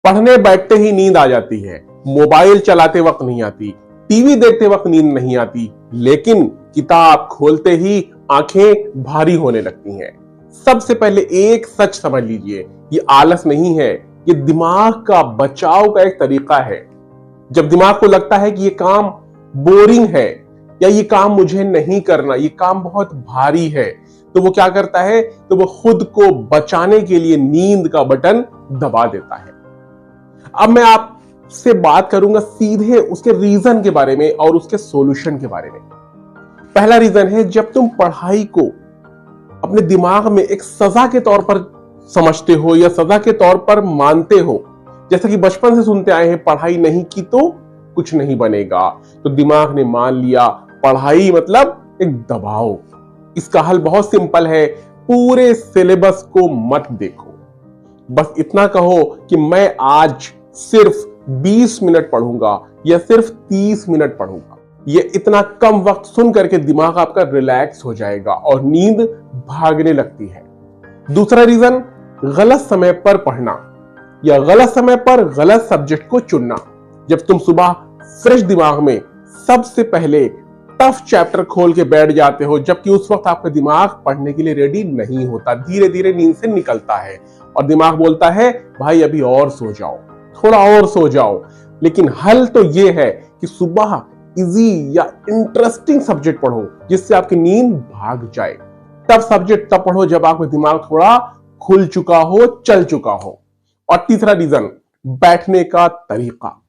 पढ़ने बैठते ही नींद आ जाती है, मोबाइल चलाते वक्त नहीं आती, टीवी देखते वक्त नींद नहीं आती, लेकिन किताब खोलते ही आंखें भारी होने लगती हैं। सबसे पहले एक सच समझ लीजिए, ये आलस नहीं है, ये दिमाग का बचाव का एक तरीका है। जब दिमाग को लगता है कि ये काम बोरिंग है या ये काम मुझे नहीं करना, ये काम बहुत भारी है, तो वो क्या करता है, तो वो खुद को बचाने के लिए नींद का बटन दबा देता है। अब मैं आपसे बात करूंगा सीधे उसके रीजन के बारे में और उसके सॉल्यूशन के बारे में। पहला रीजन है, जब तुम पढ़ाई को अपने दिमाग में एक सजा के तौर पर समझते हो या सजा के तौर पर मानते हो, जैसा कि बचपन से सुनते आए हैं, पढ़ाई नहीं की तो कुछ नहीं बनेगा, तो दिमाग ने मान लिया पढ़ाई मतलब एक दबाव। इसका हल बहुत सिंपल है, पूरे सिलेबस को मत देखो, बस इतना कहो कि मैं आज सिर्फ 20 मिनट पढ़ूंगा या सिर्फ 30 मिनट पढ़ूंगा। ये इतना कम वक्त सुन करके दिमाग आपका रिलैक्स हो जाएगा और नींद भागने लगती है। दूसरा रीजन, गलत समय पर पढ़ना या गलत समय पर गलत सब्जेक्ट को चुनना। जब तुम सुबह फ्रेश दिमाग में सबसे पहले टफ चैप्टर खोल के बैठ जाते हो, जबकि उस वक्त आपका दिमाग पढ़ने के लिए रेडी नहीं होता, धीरे धीरे नींद से निकलता है और दिमाग बोलता है भाई अभी और सो जाओ, थोड़ा और सो जाओ। लेकिन हल तो यह है कि सुबह इजी या इंटरेस्टिंग सब्जेक्ट पढ़ो जिससे आपकी नींद भाग जाए। तब सब्जेक्ट तब पढ़ो जब आपका दिमाग थोड़ा खुल चुका हो, चल चुका हो। और तीसरा रीजन, बैठने का तरीका।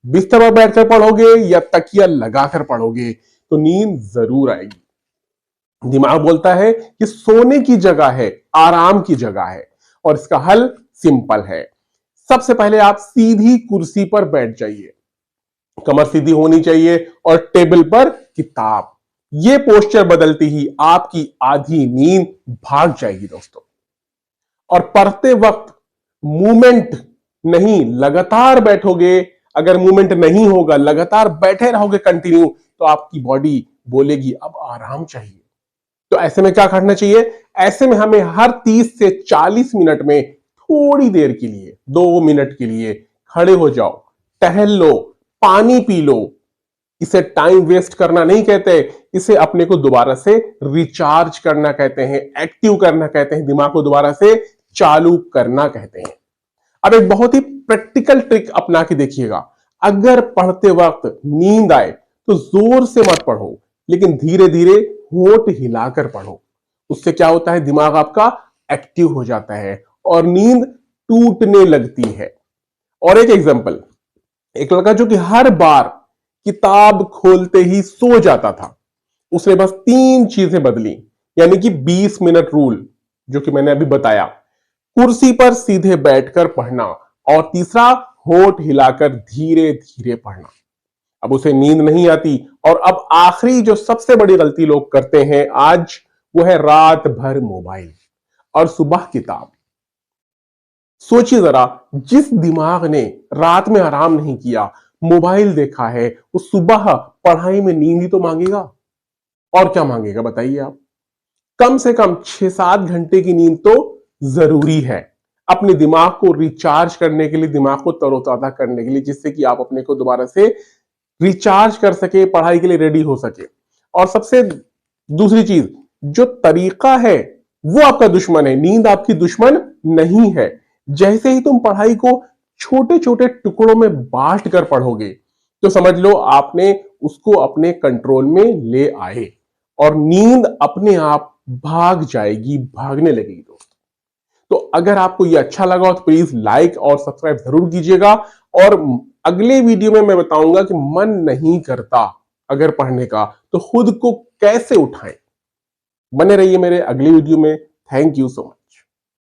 बिस्तर पर बैठकर पढ़ोगे या तकिया लगाकर पढ़ोगे तो नींद जरूर आएगी। दिमाग बोलता है कि सोने की जगह है, आराम की जगह है, और इसका हल सिंपल है। सबसे पहले आप सीधी कुर्सी पर बैठ जाइए, कमर सीधी होनी चाहिए और टेबल पर किताब। यह पोस्चर बदलती ही आपकी आधी नींद भाग जाएगी दोस्तों। और पढ़ते वक्त मूवमेंट नहीं, लगातार बैठोगे, अगर मूवमेंट नहीं होगा, लगातार बैठे रहोगे कंटिन्यू, तो आपकी बॉडी बोलेगी अब आराम चाहिए। तो ऐसे में क्या करना चाहिए, ऐसे में हमें हर 30 से 40 मिनट में थोड़ी देर के लिए, 2 मिनट के लिए खड़े हो जाओ, टहल लो, पानी पी लो। इसे टाइम वेस्ट करना नहीं कहते, इसे अपने को दोबारा से रिचार्ज करना कहते हैं, एक्टिव करना कहते हैं, दिमाग को दोबारा से चालू करना कहते हैं। अब एक बहुत ही प्रैक्टिकल ट्रिक अपना के देखिएगा। अगर पढ़ते वक्त नींद आए तो जोर से मत पढ़ो, लेकिन धीरे धीरे होंठ हिलाकर पढ़ो। उससे क्या होता है, दिमाग आपका एक्टिव हो जाता है और नींद टूटने लगती है। और एक एग्जांपल, एक लड़का जो कि हर बार किताब खोलते ही सो जाता था, उसने बस 3 चीजें बदली, यानी कि 20 मिनट रूल जो कि मैंने अभी बताया, कुर्सी पर सीधे बैठकर पढ़ना, और तीसरा होंठ हिलाकर धीरे धीरे पढ़ना। अब उसे नींद नहीं आती। और अब आखिरी जो सबसे बड़ी गलती लोग करते हैं आज, वो है रात भर मोबाइल और सुबह किताब। सोचिए जरा, जिस दिमाग ने रात में आराम नहीं किया, मोबाइल देखा है, वो सुबह पढ़ाई में नींद ही तो मांगेगा। और क्या मांगेगा बताइए आप। कम से कम 6-7 घंटे की नींद तो जरूरी है अपने दिमाग को रिचार्ज करने के लिए, दिमाग को तरोताजा करने के लिए, जिससे कि आप अपने को दोबारा से रिचार्ज कर सके, पढ़ाई के लिए रेडी हो सके। और सबसे दूसरी चीज, जो तरीका है वो आपका दुश्मन है, नींद आपकी दुश्मन नहीं है। जैसे ही तुम पढ़ाई को छोटे छोटे टुकड़ों में बांट कर पढ़ोगे, तो समझ लो आपने उसको अपने कंट्रोल में ले आए और नींद अपने आप भाग जाएगी, भागने लगेगी दोस्तों। तो अगर आपको ये अच्छा लगा हो तो प्लीज लाइक और सब्सक्राइब जरूर कीजिएगा। और अगले वीडियो में मैं बताऊंगा कि मन नहीं करता अगर पढ़ने का तो खुद को कैसे उठाएं। बने रहिए मेरे अगले वीडियो में। Thank you so much.